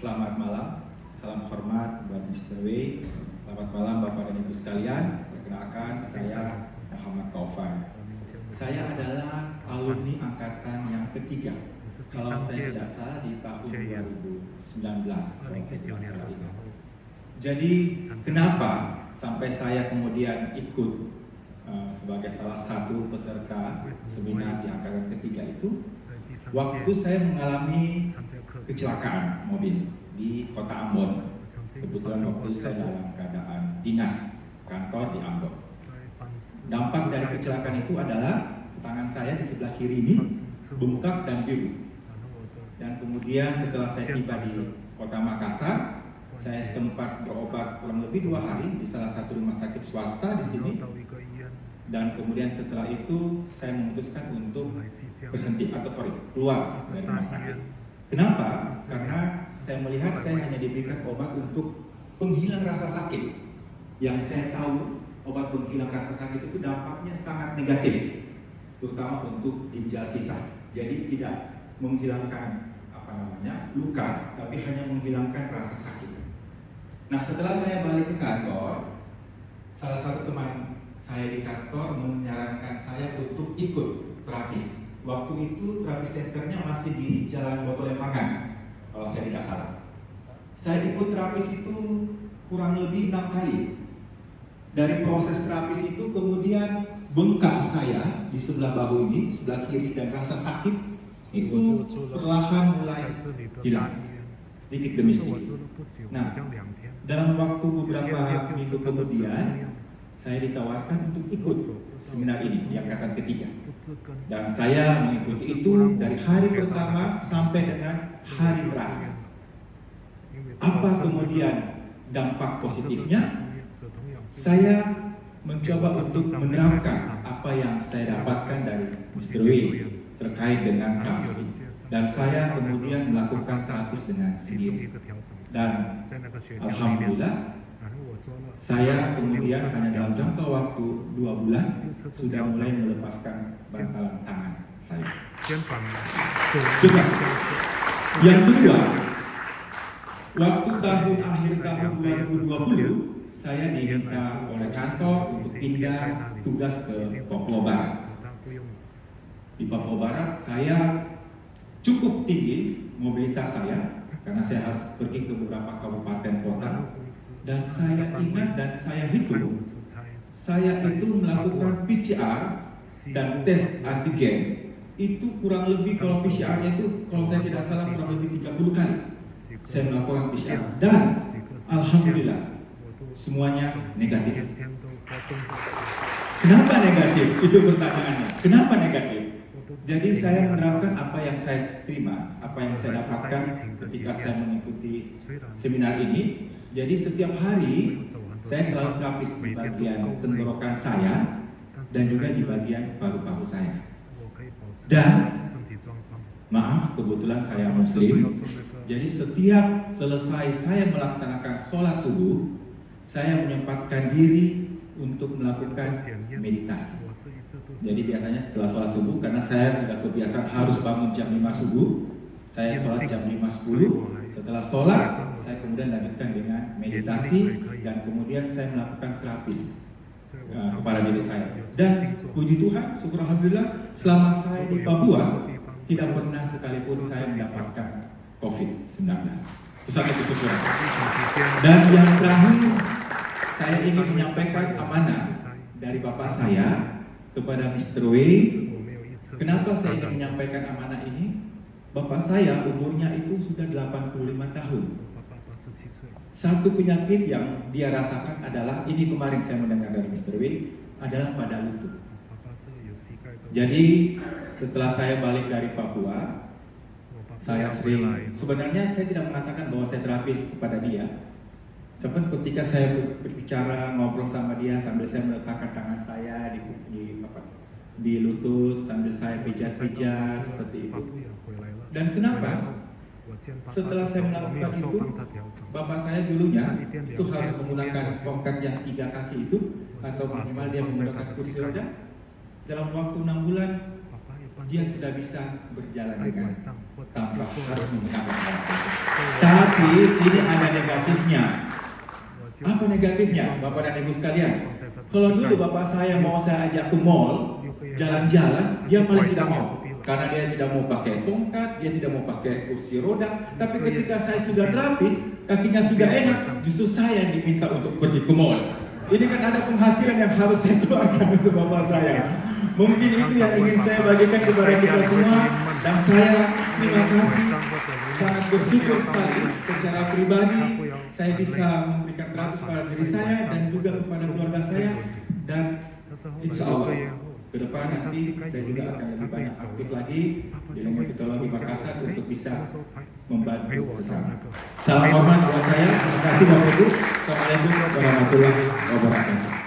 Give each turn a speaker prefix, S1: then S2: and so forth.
S1: Selamat malam, salam hormat buat Mr. W. Selamat malam Bapak dan Ibu sekalian. Perkenalkan, saya Muhammad Taufan. Saya adalah alumni angkatan yang ketiga. Kalau saya tidak salah di tahun 2019. Jadi kenapa sampai saya kemudian ikut sebagai salah satu peserta seminar di angkatan ketiga itu? Waktu saya mengalami kecelakaan mobil di kota Ambon. Kebetulan waktu itu saya dalam keadaan dinas kantor di Ambon. Dampak dari kecelakaan itu adalah tangan saya di sebelah kiri ini bengkak dan biru. Dan kemudian setelah saya tiba di kota Makassar, saya sempat berobat kurang lebih 2 hari di salah satu rumah sakit swasta di sini. Dan kemudian setelah itu saya memutuskan untuk keluar dari rumah sakit. Kenapa? Karena saya melihat saya hanya diberikan obat untuk penghilang rasa sakit. Yang saya tahu obat penghilang rasa sakit itu dampaknya sangat negatif, terutama untuk ginjal kita. Jadi tidak menghilangkan luka, tapi hanya menghilangkan rasa sakit. Nah, setelah saya balik ke kantor, salah satu teman saya di kantor menyarankan saya untuk ikut terapis. Waktu itu terapis centernya masih di Jalan Botolempangan, kalau saya tidak salah. Saya ikut terapis itu kurang lebih 6 kali. Dari proses terapis itu kemudian bengkak saya di sebelah bahu ini, sebelah kiri, dan rasa sakit itu perlahan mulai hilang, sedikit demi sedikit. Nah, dalam waktu beberapa minggu kemudian saya ditawarkan untuk ikut seminar ini di angkatan ketiga. Dan saya mengikuti itu dari hari pertama sampai dengan hari terakhir. Apa kemudian dampak positifnya? Saya mencoba untuk menerapkan apa yang saya dapatkan dari Mr. W terkait dengan terapis. Dan saya kemudian melakukan terapis dengan sendiri. Dan alhamdulillah, saya kemudian hanya dalam jangka waktu 2 bulan sudah mulai melepaskan bantalan tangan saya. Yang kedua, waktu akhir tahun 2020, saya diminta oleh kantor untuk pindah tugas ke Papua Barat. Di Papua Barat saya cukup tinggi mobilitas saya, karena saya harus pergi ke beberapa kabupaten kota. Dan saya ingat dan saya hitung, saya itu melakukan PCR dan tes antigen itu kurang lebih, kalau PCR-nya itu kalau saya tidak salah kurang lebih 30 kali saya melakukan PCR, dan alhamdulillah semuanya negatif. Kenapa negatif? Itu pertanyaannya. Kenapa negatif? Jadi saya menerapkan apa yang saya terima, apa yang saya dapatkan ketika saya mengikuti seminar ini. Jadi setiap hari saya selalu terapis di bagian tenggorokan saya dan juga di bagian paru-paru saya. Dan maaf, kebetulan saya Muslim. Jadi setiap selesai saya melaksanakan sholat subuh, saya menyempatkan diri untuk melakukan meditasi. Jadi biasanya setelah sholat subuh, karena saya sudah kebiasaan harus bangun jam 5 subuh, saya sholat jam 5.10. Setelah sholat, saya kemudian lanjutkan dengan meditasi, dan kemudian saya melakukan terapis kepada diri saya. Dan puji Tuhan, syukur alhamdulillah, selama saya di Papua tidak pernah sekalipun saya mendapatkan COVID-19. Itu satu kesyukuran. Dan yang terakhir, saya ingin menyampaikan amanah dari Bapak saya kepada Mr. W. Kenapa saya ingin menyampaikan amanah ini? Bapak saya umurnya itu sudah 85 tahun. Satu penyakit yang dia rasakan adalah, ini kemarin saya mendengar dari Mr. W, adalah pada lutut. Jadi setelah saya balik dari Papua, saya sebenarnya saya tidak mengatakan bahwa saya terapis kepada dia. Cuman ketika saya berbicara, ngobrol sama dia sambil saya meletakkan tangan saya di lutut, sambil saya pijat-pijat seperti itu. Dan kenapa? Setelah saya melakukan itu, bapak saya dulunya itu harus menggunakan tongkat yang 3 kaki itu, atau minimal dia menggunakan kursi roda. Dalam waktu 6 bulan, dia sudah bisa berjalan dengan tanpa harus menggunakan transportasi. Tapi ini ada negatifnya. Apa negatifnya, Bapak dan Ibu sekalian? Kalau dulu Bapak saya mau saya ajak ke mall, jalan-jalan, dia paling tidak mau. Karena dia tidak mau pakai tongkat, dia tidak mau pakai kursi roda. Tapi ketika saya sudah terapis, kakinya sudah enak, justru saya yang diminta untuk pergi ke mall. Ini kan ada penghasilan yang harus saya keluarkan untuk Bapak saya. Mungkin itu yang ingin saya bagikan kepada kita semua. Dan saya terima kasih, sangat bersyukur sekali secara pribadi saya bisa memberikan terapis pada diri saya dan juga kepada keluarga saya. Dan insya Allah ke depan nanti saya juga akan lebih banyak aktif lagi di Lingkungan Fitologi Makassar untuk bisa membantu sesama. Salam hormat buat saya. Terima kasih Bapak Ibu. Assalamualaikum warahmatullahi wabarakatuh.